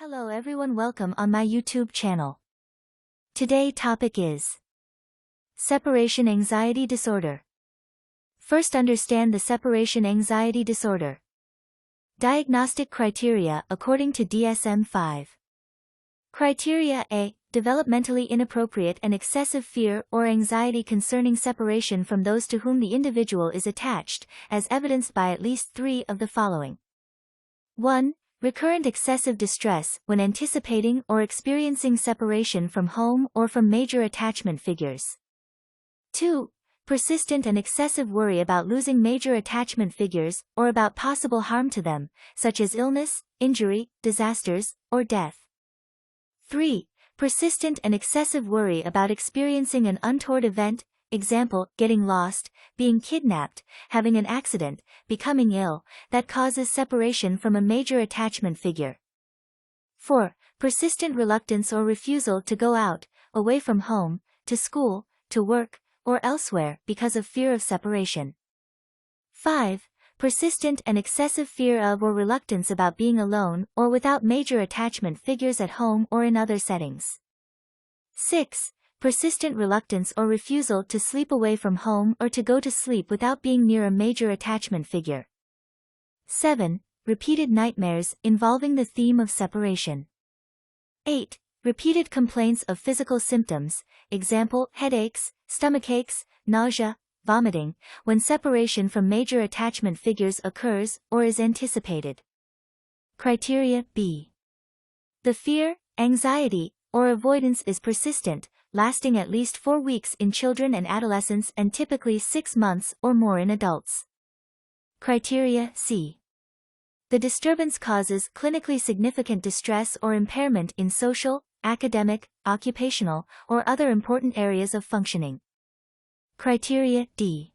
Hello everyone, welcome on my YouTube channel. Today topic is separation anxiety disorder. First, understand the separation anxiety disorder. Diagnostic criteria according to DSM-5. Criteria A. Developmentally inappropriate and excessive fear or anxiety concerning separation from those to whom the individual is attached, as evidenced by at least 3 of the following. 1. Recurrent excessive distress when anticipating or experiencing separation from home or from major attachment figures. 2. Persistent and excessive worry about losing major attachment figures or about possible harm to them, such as illness, injury, disasters, or death. 3. Persistent and excessive worry about experiencing an untoward event, example, getting lost, being kidnapped, having an accident, becoming ill, that causes separation from a major attachment figure. 4. Persistent reluctance or refusal to go out, away from home, to school, to work, or elsewhere because of fear of separation. 5. Persistent and excessive fear of or reluctance about being alone or without major attachment figures at home or in other settings. 6. Persistent reluctance or refusal to sleep away from home or to go to sleep without being near a major attachment figure. 7. Repeated nightmares involving the theme of separation. 8. Repeated complaints of physical symptoms, example, headaches, stomachaches, nausea, vomiting, when separation from major attachment figures occurs or is anticipated. Criteria B. The fear, anxiety, or avoidance is persistent, lasting at least 4 weeks in children and adolescents and typically 6 months or more in adults. Criteria C. The disturbance causes clinically significant distress or impairment in social, academic, occupational, or other important areas of functioning. Criteria D.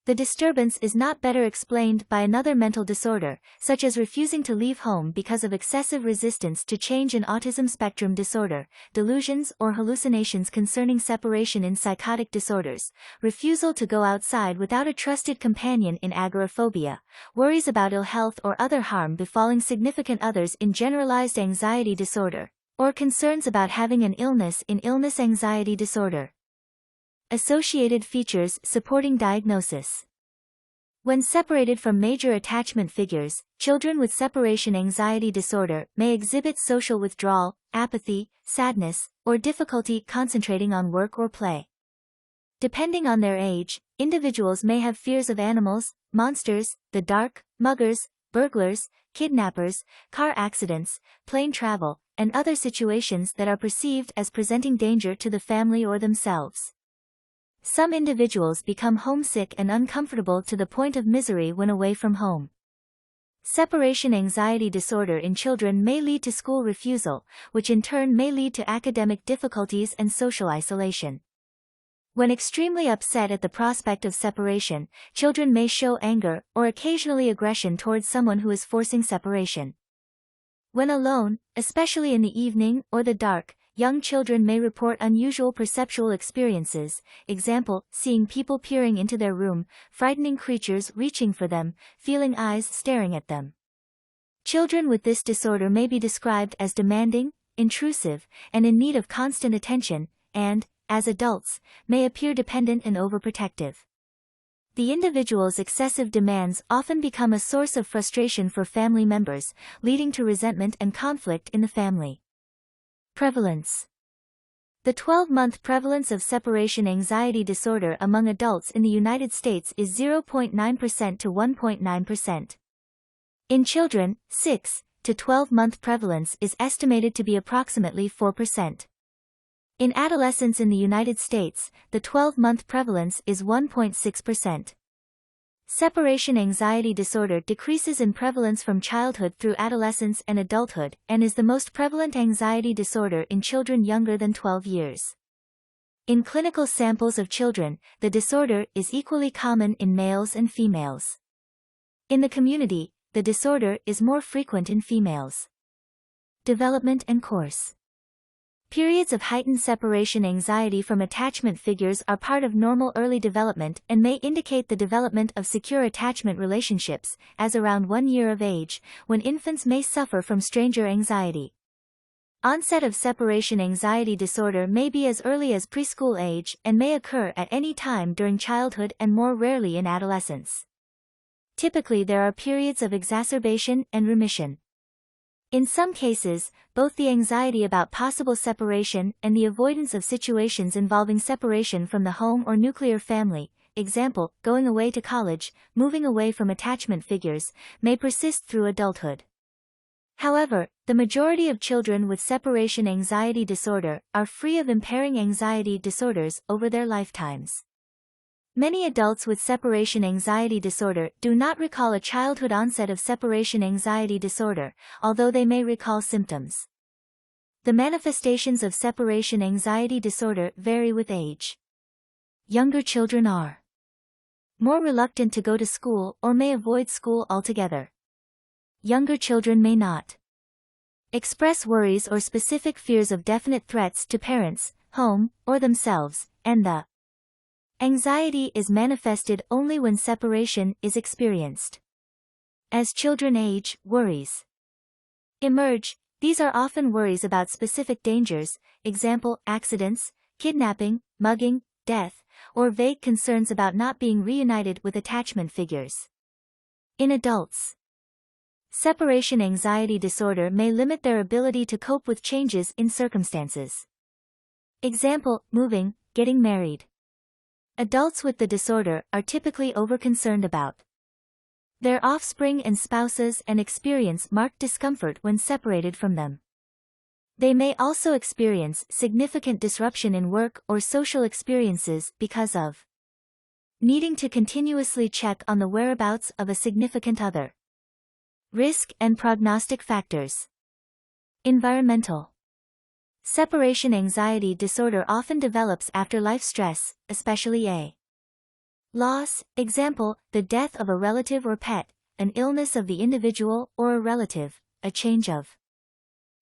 The disturbance is not better explained by another mental disorder, such as refusing to leave home because of excessive resistance to change in autism spectrum disorder, delusions or hallucinations concerning separation in psychotic disorders, refusal to go outside without a trusted companion in agoraphobia, worries about ill health or other harm befalling significant others in generalized anxiety disorder, or concerns about having an illness in illness anxiety disorder. Associated features supporting diagnosis. When separated from major attachment figures, children with separation anxiety disorder may exhibit social withdrawal, apathy, sadness, or difficulty concentrating on work or play. Depending on their age, individuals may have fears of animals, monsters, the dark, muggers, burglars, kidnappers, car accidents, plane travel, and other situations that are perceived as presenting danger to the family or themselves. Some individuals become homesick and uncomfortable to the point of misery when away from home. Separation anxiety disorder in children may lead to school refusal, which in turn may lead to academic difficulties and social isolation. When extremely upset at the prospect of separation, children may show anger or occasionally aggression towards someone who is forcing separation. When alone, especially in the evening or the dark, young children may report unusual perceptual experiences, example, seeing people peering into their room, frightening creatures reaching for them, feeling eyes staring at them. Children with this disorder may be described as demanding, intrusive, and in need of constant attention, and, as adults, may appear dependent and overprotective. The individual's excessive demands often become a source of frustration for family members, leading to resentment and conflict in the family. Prevalence. The 12-month prevalence of separation anxiety disorder among adults in the United States is 0.9% to 1.9%. In children, 6 to 12-month prevalence is estimated to be approximately 4%. In adolescents in the United States, the 12-month prevalence is 1.6%. Separation anxiety disorder decreases in prevalence from childhood through adolescence and adulthood, and is the most prevalent anxiety disorder in children younger than 12 years. In clinical samples of children, the disorder is equally common in males and females. In the community, the disorder is more frequent in females. Development and course. Periods of heightened separation anxiety from attachment figures are part of normal early development and may indicate the development of secure attachment relationships, as around 1 year of age, when infants may suffer from stranger anxiety. Onset of separation anxiety disorder may be as early as preschool age and may occur at any time during childhood and more rarely in adolescence. Typically there are periods of exacerbation and remission. In some cases, both the anxiety about possible separation and the avoidance of situations involving separation from the home or nuclear family, example, going away to college, moving away from attachment figures, may persist through adulthood. However, the majority of children with separation anxiety disorder are free of impairing anxiety disorders over their lifetimes. Many adults with separation anxiety disorder do not recall a childhood onset of separation anxiety disorder, although they may recall symptoms. The manifestations of separation anxiety disorder vary with age. Younger children are more reluctant to go to school or may avoid school altogether. Younger children may not express worries or specific fears of definite threats to parents, home, or themselves, and the anxiety is manifested only when separation is experienced. As children age, worries emerge. These are often worries about specific dangers, example, accidents, kidnapping, mugging, death, or vague concerns about not being reunited with attachment figures. In adults, separation anxiety disorder may limit their ability to cope with changes in circumstances. Example, moving, getting married. Adults with the disorder are typically overconcerned about their offspring and spouses and experience marked discomfort when separated from them. They may also experience significant disruption in work or social experiences because of needing to continuously check on the whereabouts of a significant other. Risk and prognostic factors. Environmental separation anxiety disorder often develops after life stress, especially a loss, example, the death of a relative or pet, an illness of the individual or a relative, a change of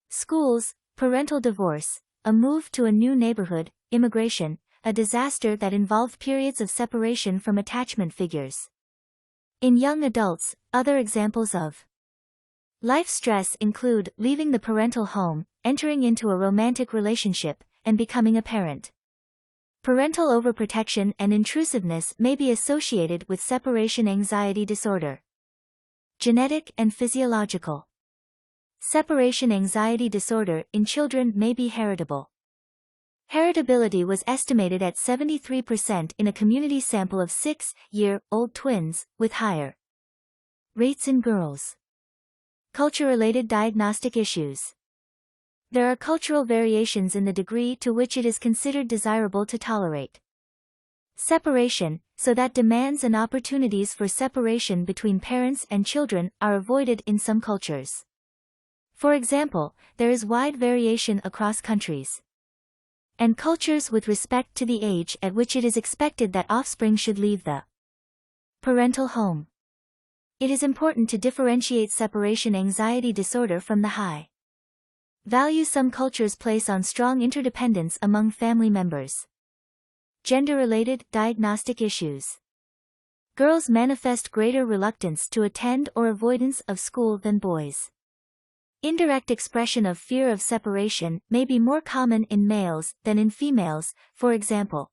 schools, parental divorce, a move to a new neighborhood, immigration, a disaster that involved periods of separation from attachment figures. In young adults, other examples of life stress include leaving the parental home, entering into a romantic relationship, and becoming a parent. Parental overprotection and intrusiveness may be associated with separation anxiety disorder. Genetic and physiological separation anxiety disorder in children may be heritable. Heritability was estimated at 73% in a community sample of 6-year-old twins, with higher rates in girls. Culture-related diagnostic issues. There are cultural variations in the degree to which it is considered desirable to tolerate separation, so that demands and opportunities for separation between parents and children are avoided in some cultures. For example, there is wide variation across countries and cultures with respect to the age at which it is expected that offspring should leave the parental home. It is important to differentiate separation anxiety disorder from the high value some cultures place on strong interdependence among family members. Gender-related diagnostic issues. Girls manifest greater reluctance to attend or avoidance of school than boys. Indirect expression of fear of separation may be more common in males than in females, for example,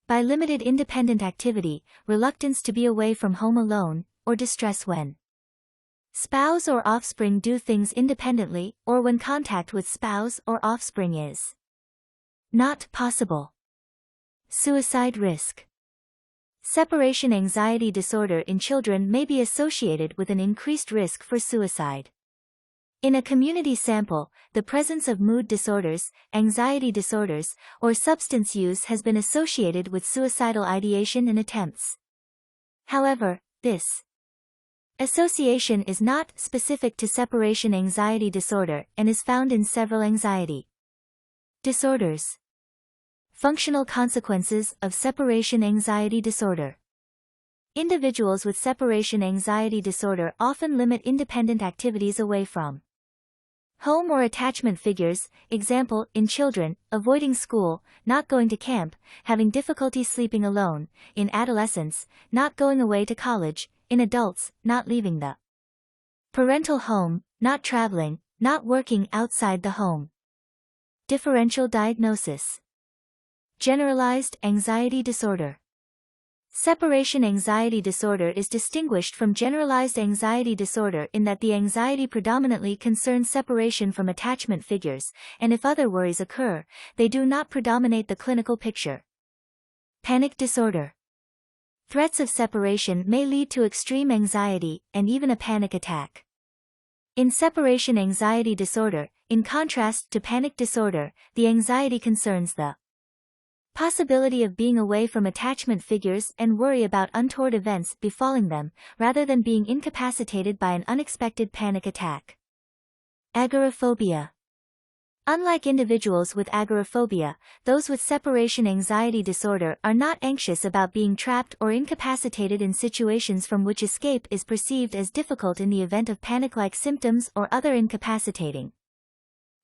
by limited independent activity, reluctance to be away from home alone, or distress when spouse or offspring do things independently, or when contact with spouse or offspring is not possible. Suicide risk. Separation anxiety disorder in children may be associated with an increased risk for suicide. In a community sample, the presence of mood disorders, anxiety disorders, or substance use has been associated with suicidal ideation and attempts. However, this association is not specific to separation anxiety disorder and is found in several anxiety disorders. Functional consequences of separation anxiety disorder. Individuals with separation anxiety disorder often limit independent activities away from home or attachment figures, example, in children, avoiding school, not going to camp, having difficulty sleeping alone, in adolescents, not going away to college, in adults, not leaving the parental home, not traveling, Not working outside the home. Differential diagnosis. Generalized anxiety disorder. Separation anxiety disorder is distinguished from generalized anxiety disorder in that the anxiety predominantly concerns separation from attachment figures, and if other worries occur, they do not predominate the clinical picture. Panic disorder. Threats of separation may lead to extreme anxiety, and even a panic attack. In separation anxiety disorder, in contrast to panic disorder, the anxiety concerns the possibility of being away from attachment figures and worry about untoward events befalling them, rather than being incapacitated by an unexpected panic attack. Agoraphobia. Unlike individuals with agoraphobia, those with separation anxiety disorder are not anxious about being trapped or incapacitated in situations from which escape is perceived as difficult in the event of panic-like symptoms or other incapacitating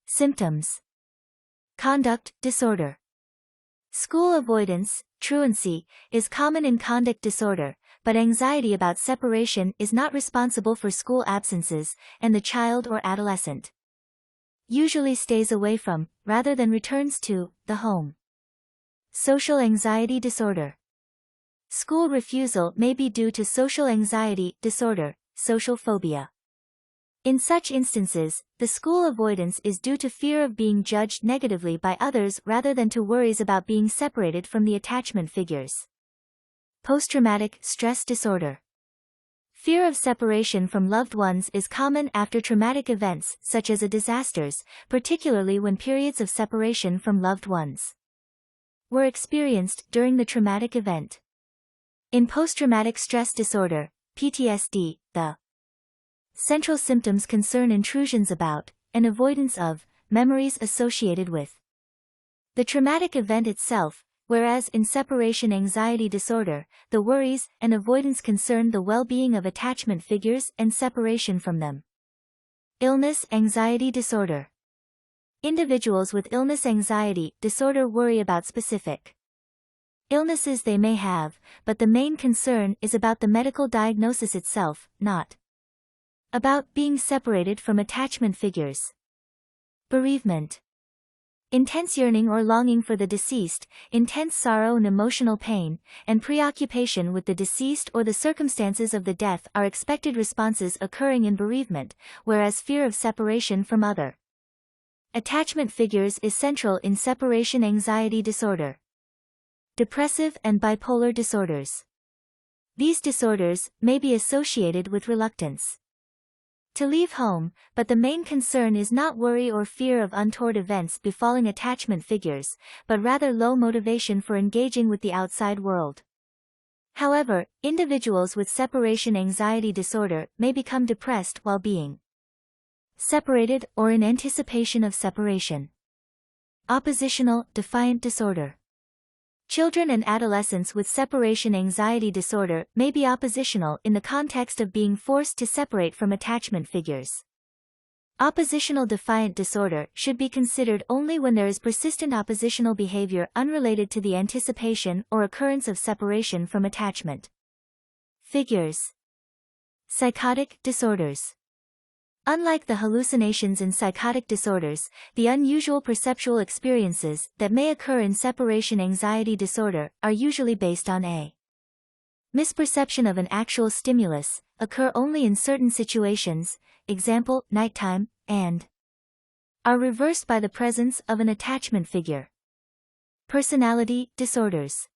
symptoms. Conduct disorder. School avoidance, truancy, is common in conduct disorder, but anxiety about separation is not responsible for school absences, and the child or adolescent usually stays away from, rather than returns to, the home. Social anxiety disorder. School refusal may be due to social anxiety disorder, social phobia. In such instances, the school avoidance is due to fear of being judged negatively by others rather than to worries about being separated from the attachment figures. Post-traumatic stress disorder. Fear of separation from loved ones is common after traumatic events such as disasters, particularly when periods of separation from loved ones were experienced during the traumatic event. In post-traumatic stress disorder, PTSD, the central symptoms concern intrusions about, and avoidance of, memories associated with the traumatic event itself, whereas in separation anxiety disorder, the worries and avoidance concern the well-being of attachment figures and separation from them. Illness anxiety disorder. Individuals with illness anxiety disorder worry about specific illnesses they may have, but the main concern is about the medical diagnosis itself, not about being separated from attachment figures. Bereavement. Intense yearning or longing for the deceased, intense sorrow and emotional pain, and preoccupation with the deceased or the circumstances of the death are expected responses occurring in bereavement, whereas fear of separation from other attachment figures is central in separation anxiety disorder. Depressive and bipolar disorders. These disorders may be associated with reluctance to leave home, but the main concern is not worry or fear of untoward events befalling attachment figures, but rather low motivation for engaging with the outside world. However, individuals with separation anxiety disorder may become depressed while being separated or in anticipation of separation. Oppositional defiant disorder. Children and adolescents with separation anxiety disorder may be oppositional in the context of being forced to separate from attachment figures. Oppositional defiant disorder should be considered only when there is persistent oppositional behavior unrelated to the anticipation or occurrence of separation from attachment figures. Psychotic disorders. Unlike the hallucinations in psychotic disorders, the unusual perceptual experiences that may occur in separation anxiety disorder are usually based on a misperception of an actual stimulus, occur only in certain situations, example, nighttime, and are reversed by the presence of an attachment figure. Personality disorders.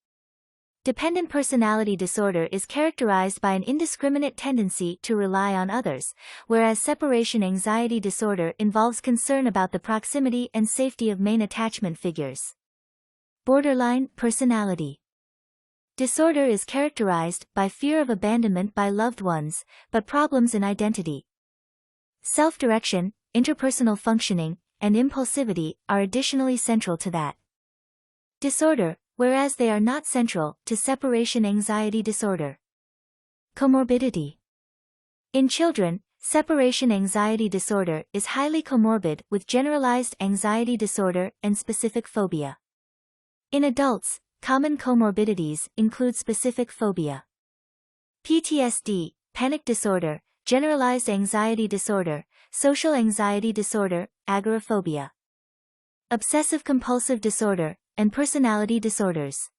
Dependent personality disorder is characterized by an indiscriminate tendency to rely on others, whereas separation anxiety disorder involves concern about the proximity and safety of main attachment figures. Borderline personality disorder is characterized by fear of abandonment by loved ones, but problems in identity, self-direction, interpersonal functioning, and impulsivity are additionally central to that disorder, whereas they are not central to separation anxiety disorder. Comorbidity. In children, separation anxiety disorder is highly comorbid with generalized anxiety disorder and specific phobia. In adults, common comorbidities include specific phobia, PTSD, panic disorder, generalized anxiety disorder, social anxiety disorder, agoraphobia, obsessive-compulsive disorder, and personality disorders.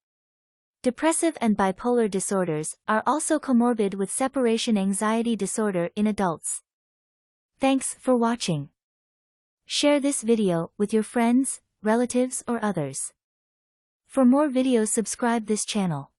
Depressive and bipolar disorders are also comorbid with separation anxiety disorder in adults. Thanks for watching. Share this video with your friends, relatives or others. For more videos subscribe this channel.